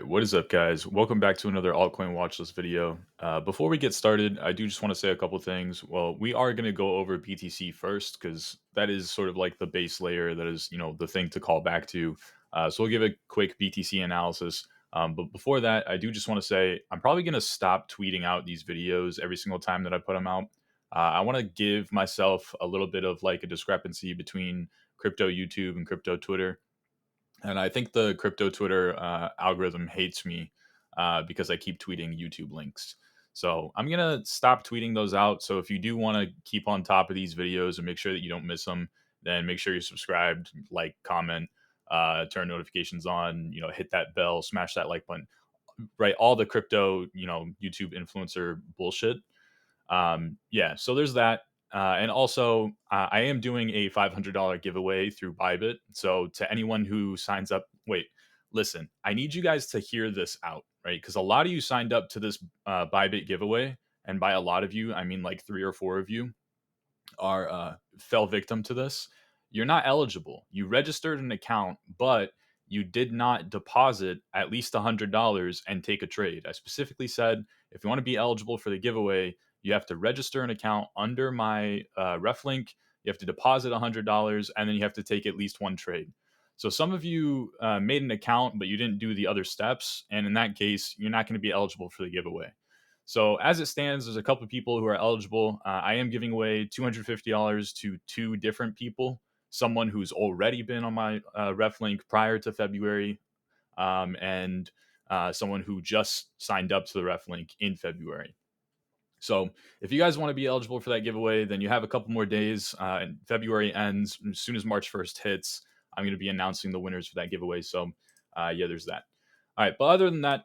What is up, guys? Welcome back to another altcoin watchlist video. Before we get started, I do just want to say a couple things. Well, we are going to go over BTC first because that is sort of like the base layer. That is, the thing to call back to. So we'll give a quick BTC analysis. But before that, I do just want to say I'm probably going to stop tweeting out these videos every single time that I put them out. I want to give myself a little bit of like a discrepancy between crypto YouTube and crypto Twitter, and I think the crypto Twitter algorithm hates me because I keep tweeting YouTube links. So I'm gonna stop tweeting those out. So if you do want to keep on top of these videos and make sure that you don't miss them, then make sure you're subscribed, like, comment, turn notifications on. Hit that bell, smash that like button. Right, all the crypto, YouTube influencer bullshit. Yeah, so there's that. And also, I am doing a $500 giveaway through Bybit. So to anyone who signs up, wait, listen, I need you guys to hear this out, right? Because a lot of you signed up to this Bybit giveaway, and by a lot of you, I mean like three or four of you are fell victim to this. You're not eligible. You registered an account, but you did not deposit at least $100 and take a trade. I specifically said if you want to be eligible for the giveaway, you have to register an account under my ref link. You have to deposit $100, and then you have to take at least one trade. So some of you made an account, but you didn't do the other steps, and in that case, you're not going to be eligible for the giveaway. So as it stands, there's a couple of people who are eligible. I am giving away $250 to two different people. Someone who's already been on my ref link prior to February, and someone who just signed up to the ref link in February. So if you guys want to be eligible for that giveaway, then you have a couple more days. And February ends as soon as March 1st hits. I'm going to be announcing the winners for that giveaway. So yeah, there's that. All right, but other than that,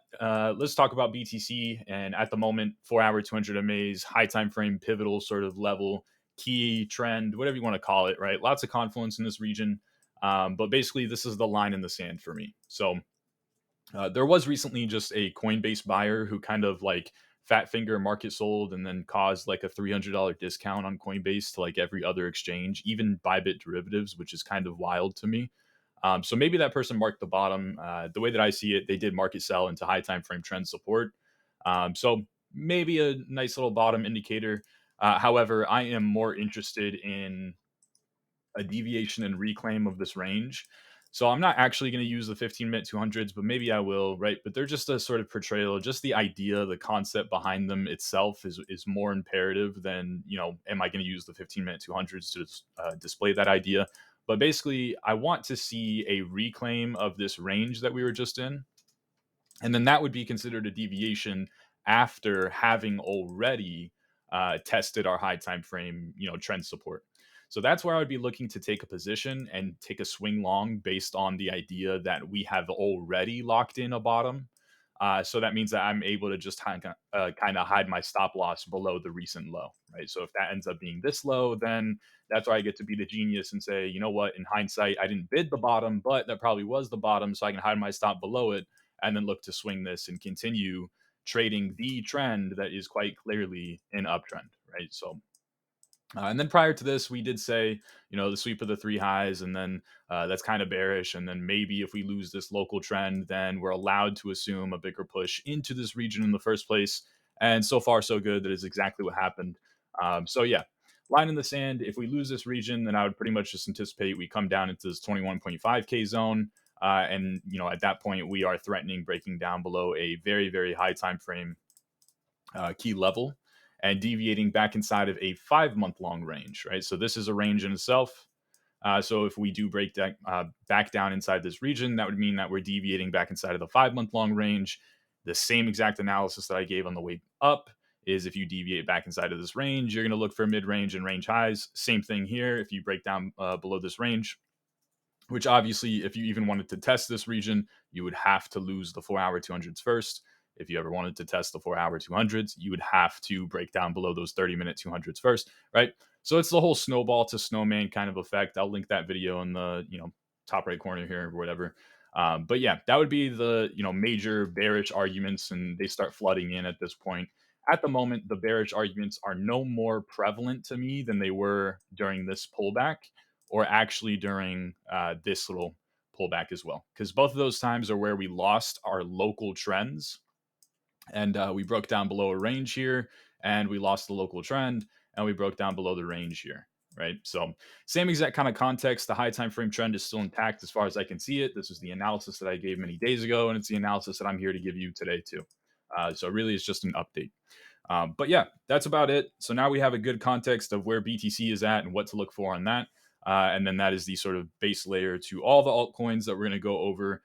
let's talk about BTC. And at the moment, 4-hour 200 MAs, high time frame, pivotal sort of level, key trend, whatever you want to call it. Right, lots of confluence in this region. But basically, this is the line in the sand for me. So there was recently just a Coinbase buyer who kind of like fat finger market sold and then caused like a $300 discount on Coinbase to like every other exchange, even Bybit derivatives, which is kind of wild to me. So maybe that person marked the bottom. The way that I see it, they did market sell into high time frame trend support. So maybe a nice little bottom indicator. However, I am more interested in a deviation and reclaim of this range. So I'm not actually going to use the 15-minute 200s, but maybe I will, right? But they're just a sort of portrayal. Just the idea, the concept behind them itself is more imperative than, am I going to use the 15-minute 200s to display that idea? But basically, I want to see a reclaim of this range that we were just in, and then that would be considered a deviation after having already tested our high time frame, trend support. So that's where I would be looking to take a position and take a swing long based on the idea that we have already locked in a bottom. So that means that I'm able to just kind of hide my stop loss below the recent low, right? So if that ends up being this low, then that's where I get to be the genius and say, you know what, in hindsight, I didn't bid the bottom, but that probably was the bottom, so I can hide my stop below it and then look to swing this and continue trading the trend that is quite clearly an uptrend, right? So and then prior to this, we did say, the sweep of the three highs, and then that's kind of bearish. And then maybe if we lose this local trend, then we're allowed to assume a bigger push into this region in the first place. And so far, so good. That is exactly what happened. So yeah, line in the sand. If we lose this region, then I would pretty much just anticipate we come down into this 21.5K zone. And at that point, we are threatening breaking down below a very, very high time frame key level and deviating back inside of a 5-month long range, right? So this is a range in itself. So if we do break back down inside this region, that would mean that we're deviating back inside of the 5-month long range. The same exact analysis that I gave on the way up is if you deviate back inside of this range, you're going to look for mid-range and range highs. Same thing here. If you break down below this range, which obviously, if you even wanted to test this region, you would have to lose the 4-hour 200s first. If you ever wanted to test the 4-hour 200s, you would have to break down below those 30-minute 200s first, right? So it's the whole snowball to snowman kind of effect. I'll link that video in the top right corner here or whatever. But yeah, that would be the major bearish arguments, and they start flooding in at this point. At the moment, the bearish arguments are no more prevalent to me than they were during this pullback, or actually during this little pullback as well, because both of those times are where we lost our local trends, and we broke down below a range here, and we lost the local trend, and we broke down below the range here, right? So same exact kind of context. The high time frame trend is still intact as far as I can see it. This is the analysis that I gave many days ago, and it's the analysis that I'm here to give you today too. So really, it's just an update. But yeah, that's about it. So now we have a good context of where BTC is at and what to look for on that. And then that is the sort of base layer to all the altcoins that we're going to go over,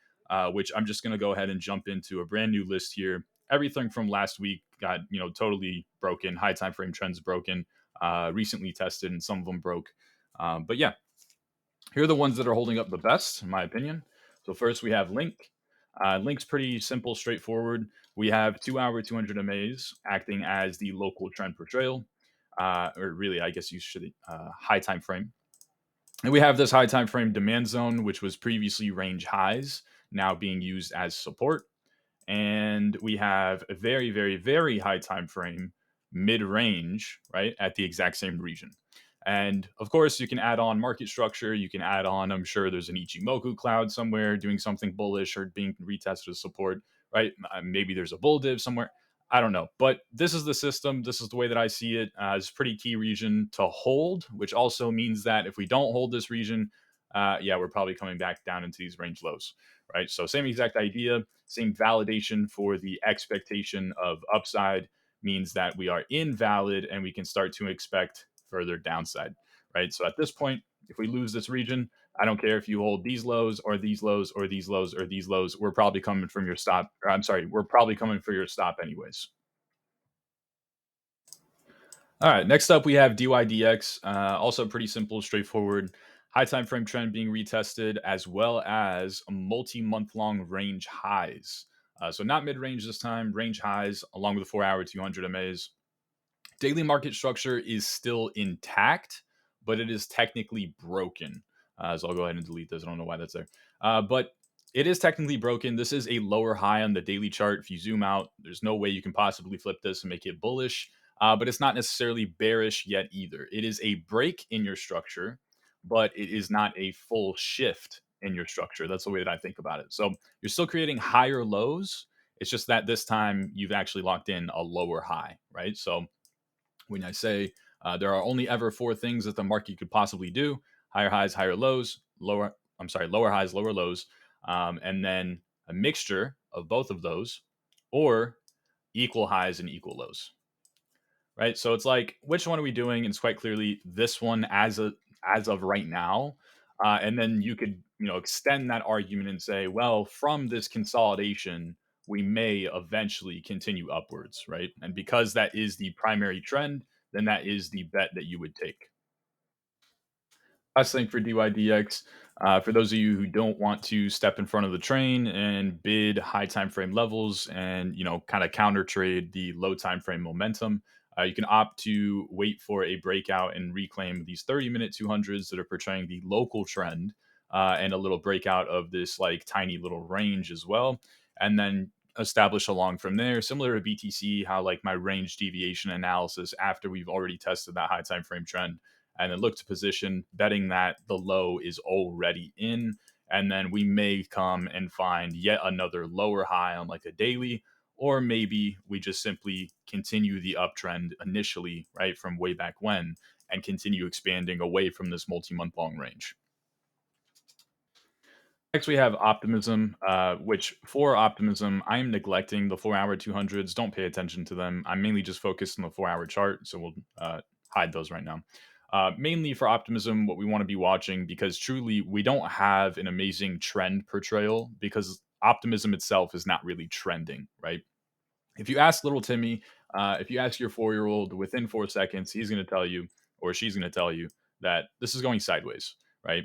which I'm just going to go ahead and jump into a brand new list here. Everything from last week got, totally broken. High time frame trends broken, recently tested, and some of them broke. But yeah, here are the ones that are holding up the best, in my opinion. So first we have Link. Link's pretty simple, straightforward. We have 2-hour 200 MAs acting as the local trend portrayal, or really, I guess you should high time frame. And we have this high time frame demand zone, which was previously range highs, now being used as support. And we have a very, very, very high time frame mid range, right, at the exact same region. And of course, you can add on market structure. You can add on, I'm sure there's an Ichimoku cloud somewhere doing something bullish or being retested as support, right? Maybe there's a bull div somewhere. I don't know. But this is the system. This is the way that I see it. It's a pretty key region to hold, which also means that if we don't hold this region, yeah, we're probably coming back down into these range lows, right? So same exact idea, same validation for the expectation of upside means that we are invalid and we can start to expect further downside, right? So at this point, if we lose this region, I don't care if you hold these lows or these lows or these lows or these lows, we're probably coming from your stop. Or I'm sorry, we're probably coming for your stop anyways. All right, next up we have DYDX. Also pretty simple, straightforward. High time frame trend being retested, as well as a multi-month long range highs. So not mid range this time, range highs along with the 4-hour 200 MAs. Daily market structure is still intact, but it is technically broken. So I'll go ahead and delete this. I don't know why that's there. But it is technically broken. This is a lower high on the daily chart. If you zoom out, there's no way you can possibly flip this and make it bullish. But it's not necessarily bearish yet either. It is a break in your structure, but it is not a full shift in your structure. That's the way that I think about it. So you're still creating higher lows. It's just that this time you've actually locked in a lower high, right? So when I say there are only ever four things that the market could possibly do: higher highs, higher lows, lower highs, lower lows, and then a mixture of both of those, or equal highs and equal lows, right? So it's like, which one are we doing? And it's quite clearly this one as of right now. And then you could, extend that argument and say, well, from this consolidation, we may eventually continue upwards, right? And because that is the primary trend, then that is the bet that you would take. Last thing for DYDX, for those of you who don't want to step in front of the train and bid high time frame levels and kind of counter trade the low time frame momentum, you can opt to wait for a breakout and reclaim these 30-minute 200s that are portraying the local trend, and a little breakout of this like tiny little range as well, and then establish along from there, similar to BTC, how like my range deviation analysis after we've already tested that high time frame trend, and then look to position, betting that the low is already in. And then we may come and find yet another lower high on like a daily, or maybe we just simply continue the uptrend initially, right, from way back when, and continue expanding away from this multi-month long range. Next, we have optimism, which for optimism, I'm neglecting the 4-hour 200s. Don't pay attention to them. I'm mainly just focused on the 4-hour chart, so we'll hide those right now. Mainly for optimism, what we want to be watching, because truly we don't have an amazing trend portrayal, because optimism itself is not really trending, right? If you ask little Timmy, if you ask your 4-year-old, within 4 seconds, he's going to tell you, or she's going to tell you, that this is going sideways, right?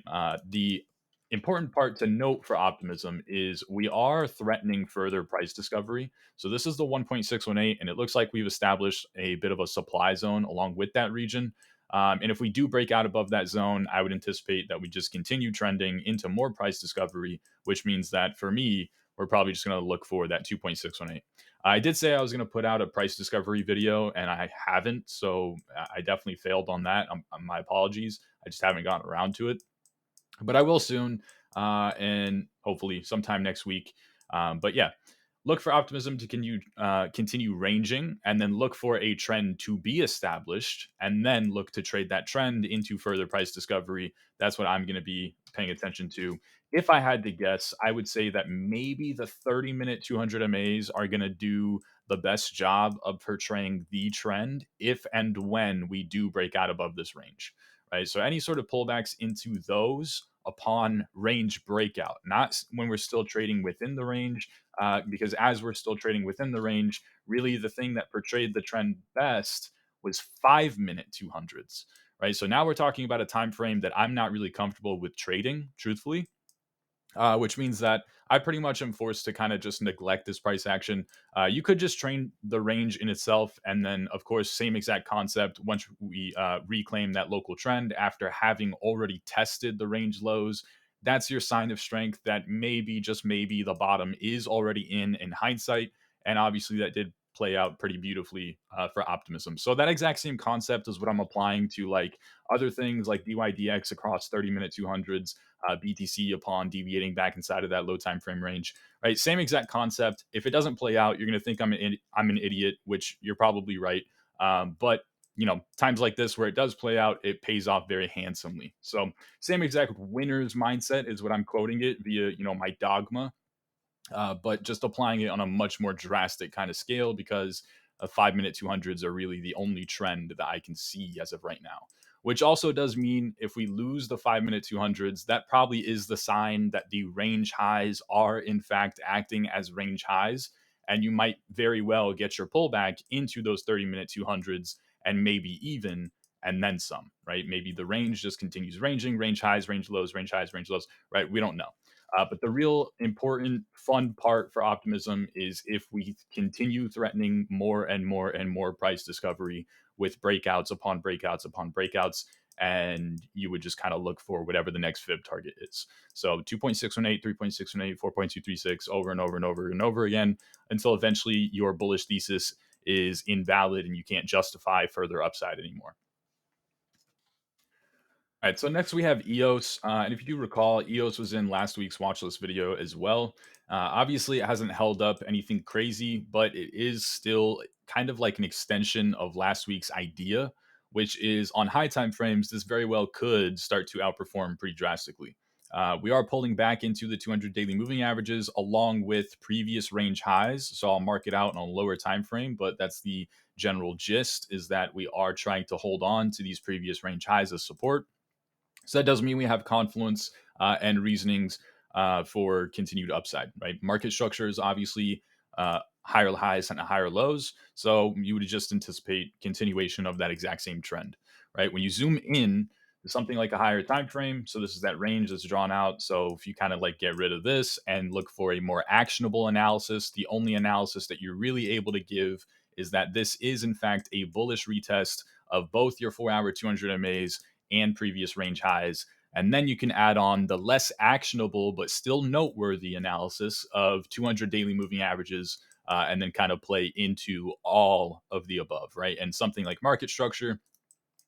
The important part to note for optimism is we are threatening further price discovery. So this is the 1.618, and it looks like we've established a bit of a supply zone along with that region. And if we do break out above that zone, I would anticipate that we just continue trending into more price discovery, which means that for me, we're probably just going to look for that 2.618. I did say I was going to put out a price discovery video, and I haven't, so I definitely failed on that. My apologies. I just haven't gotten around to it, but I will soon. and hopefully sometime next week. But yeah, look for optimism to continue ranging, and then look for a trend to be established, and then look to trade that trend into further price discovery. That's what I'm going to be paying attention to. If I had to guess, I would say that maybe the 30-minute 200 MAs are going to do the best job of portraying the trend if and when we do break out above this range, right? So any sort of pullbacks into those upon range breakout, not when we're still trading within the range, because as we're still trading within the range, really the thing that portrayed the trend best was 5-minute 200s, right? So now we're talking about a time frame that I'm not really comfortable with trading, truthfully, which means that I pretty much am forced to kind of just neglect this price action. You could just train the range in itself, and then, of course, same exact concept. Once we reclaim that local trend after having already tested the range lows, that's your sign of strength that maybe, just maybe, the bottom is already in hindsight. And obviously, that did play out pretty beautifully for optimism. So that exact same concept is what I'm applying to like other things like DYDX across 30-minute 200s, BTC upon deviating back inside of that low time frame range, right? Same exact concept. If it doesn't play out, you're going to think I'm an idiot, which you're probably right. But times like this where it does play out, it pays off very handsomely. So same exact winner's mindset is what I'm quoting it via my dogma, but just applying it on a much more drastic kind of scale because 5-minute 200s are really the only trend that I can see as of right now. Which also does mean if we lose the 5-minute 200s, that probably is the sign that the range highs are in fact acting as range highs. And you might very well get your pullback into those 30-minute 200s and maybe even and then some, right? Maybe the range just continues ranging, range highs, range lows, range highs, range lows, right? We don't know. But the real important, fun part for optimism is if we continue threatening more and more and more price discovery with breakouts upon breakouts upon breakouts. And you would just kind of look for whatever the next fib target is. So 2.618, 3.618, 4.236 over and over and over and over again until eventually your bullish thesis is invalid and you can't justify further upside anymore. All right, so next we have EOS, and if you do recall, EOS was in last week's watchlist video as well. Obviously, it hasn't held up anything crazy, but it is still kind of like an extension of last week's idea, which is on high time frames, this very well could start to outperform pretty drastically. We are pulling back into the 200 daily moving averages along with previous range highs, so I'll mark it out on a lower time frame, but that's the general gist: is that we are trying to hold on to these previous range highs as support. So that does mean we have confluence and reasonings for continued upside, right? Market structure is obviously higher highs and higher lows. So you would just anticipate continuation of that exact same trend, right? When you zoom in to something like a higher time frame, so this is that range that's drawn out. So if you kind of like get rid of this and look for a more actionable analysis, the only analysis that you're really able to give is that this is in fact a bullish retest of both your 4-hour 200 MAs and previous range highs. And then you can add on the less actionable but still noteworthy analysis of 200 daily moving averages, and then kind of play into all of the above, right? And something like market structure,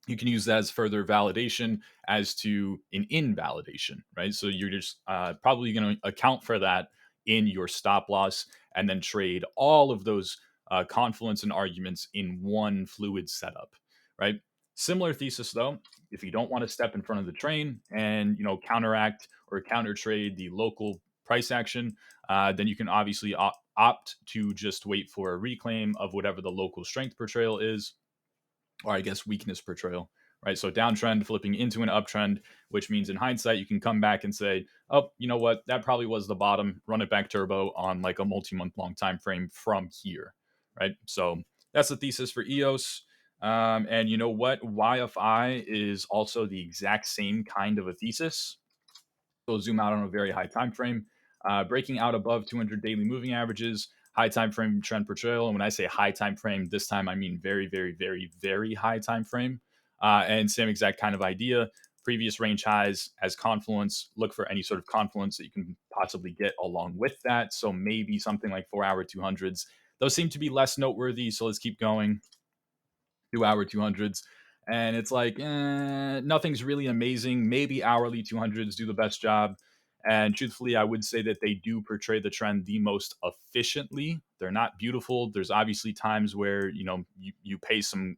you can use that as further validation as to an invalidation, right? So you're just probably going to account for that in your stop loss and then trade all of those confluence and arguments in one fluid setup, right? Similar thesis though, if you don't want to step in front of the train and counteract or counter trade the local price action, then you can obviously opt to just wait for a reclaim of whatever the local strength portrayal is, or I guess weakness portrayal, right? So downtrend flipping into an uptrend, which means in hindsight, you can come back and say, oh, you know what? That probably was the bottom. Run it back turbo on like a multi-month long time frame from here, right? So that's the thesis for EOS. And you know what? YFI is also the exact same kind of a thesis. So zoom out on a very high time frame, breaking out above 200 daily moving averages, high time frame trend portrayal. And when I say high time frame, this time I mean very, very, very, very high time frame. And same exact kind of idea. Previous range highs as confluence. Look for any sort of confluence that you can possibly get along with that. So maybe something like 4-hour 200s. Those seem to be less noteworthy. So let's keep going. 2-hour 200s. And it's like, nothing's really amazing. Maybe hourly 200s do the best job. And truthfully, I would say that they do portray the trend the most efficiently. They're not beautiful. There's obviously times where you pay some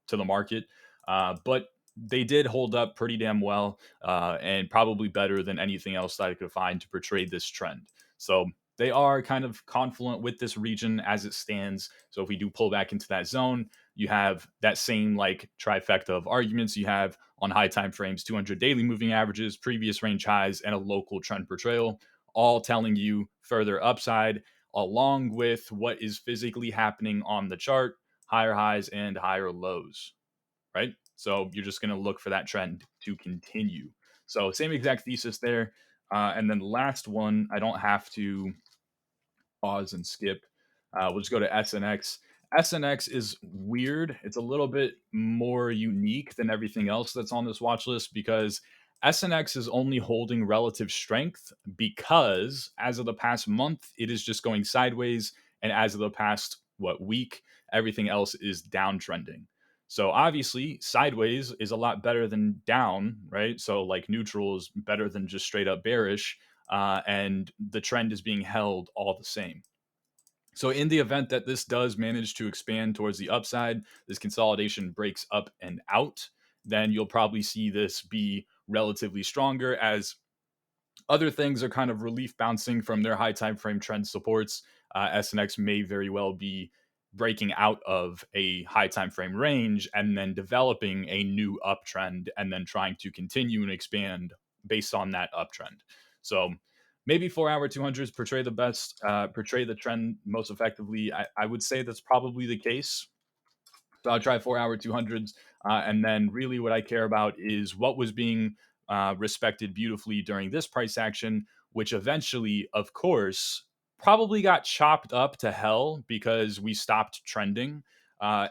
to the market. But they did hold up pretty damn well, and probably better than anything else that I could find to portray this trend. So they are kind of confluent with this region as it stands. So if we do pull back into that zone, you have that same like trifecta of arguments you have on high time frames, 200 daily moving averages, previous range highs, and a local trend portrayal, all telling you further upside, along with what is physically happening on the chart, higher highs and higher lows, right? So you're just going to look for that trend to continue. So same exact thesis there. And then last one, I don't have to pause and skip. We'll just go to SNX. SNX is weird. It's a little bit more unique than everything else that's on this watch list because SNX is only holding relative strength because as of the past month, it is just going sideways. And as of the past, week, everything else is downtrending. So obviously, sideways is a lot better than down, right? So like neutral is better than just straight up bearish, and the trend is being held all the same. So, in the event that this does manage to expand towards the upside, this consolidation breaks up and out, then you'll probably see this be relatively stronger as other things are kind of relief bouncing from their high time frame trend supports. SNX may very well be breaking out of a high time frame range and then developing a new uptrend and then trying to continue and expand based on that uptrend. So maybe 4 hour 200s portray the best, portray the trend most effectively. I would say that's probably the case. So I'll try 4 hour 200s. And then really what I care about is what was being respected beautifully during this price action, which eventually, of course, probably got chopped up to hell because we stopped trending.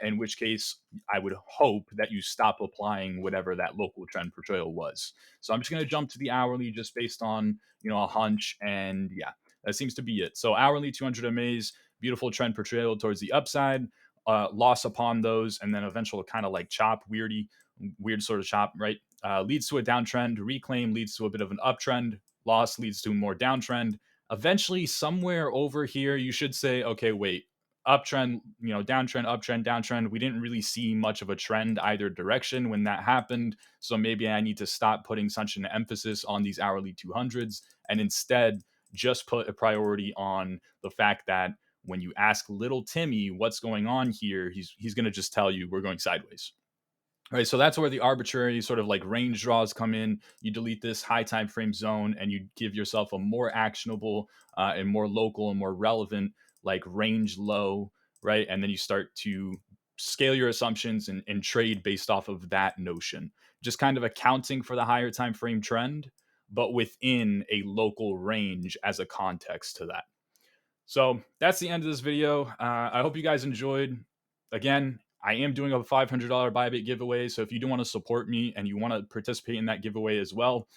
In which case, I would hope that you stop applying whatever that local trend portrayal was. So I'm just going to jump to the hourly just based on a hunch, and yeah, that seems to be it. So hourly 200 MAs, beautiful trend portrayal towards the upside, loss upon those, and then eventual kind of like chop, weird sort of chop, right? Leads to a downtrend, reclaim leads to a bit of an uptrend, loss leads to more downtrend. Eventually, somewhere over here, you should say, okay, wait, uptrend, downtrend, uptrend, downtrend. We didn't really see much of a trend either direction when that happened. So maybe I need to stop putting such an emphasis on these hourly 200s and instead just put a priority on the fact that when you ask little Timmy what's going on here, he's going to just tell you we're going sideways. Right, so that's where the arbitrary sort of like range draws come in. You delete this high time frame zone, and you give yourself a more actionable and more local and more relevant like range low, right? And then you start to scale your assumptions and trade based off of that notion. Just kind of accounting for the higher time frame trend, but within a local range as a context to that. So that's the end of this video. I hope you guys enjoyed. Again, I am doing a $500 Bybit giveaway. So if you do want to support me and you want to participate in that giveaway as well,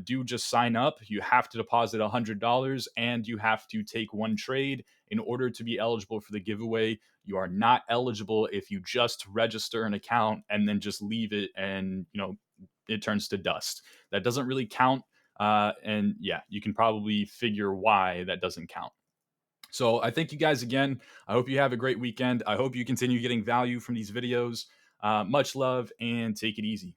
do just sign up. You have to deposit $100 and you have to take one trade in order to be eligible for the giveaway. You are not eligible if you just register an account and then just leave it and it turns to dust. That doesn't really count. And yeah, you can probably figure why that doesn't count. So I thank you guys again. I hope you have a great weekend. I hope you continue getting value from these videos. Much love and take it easy.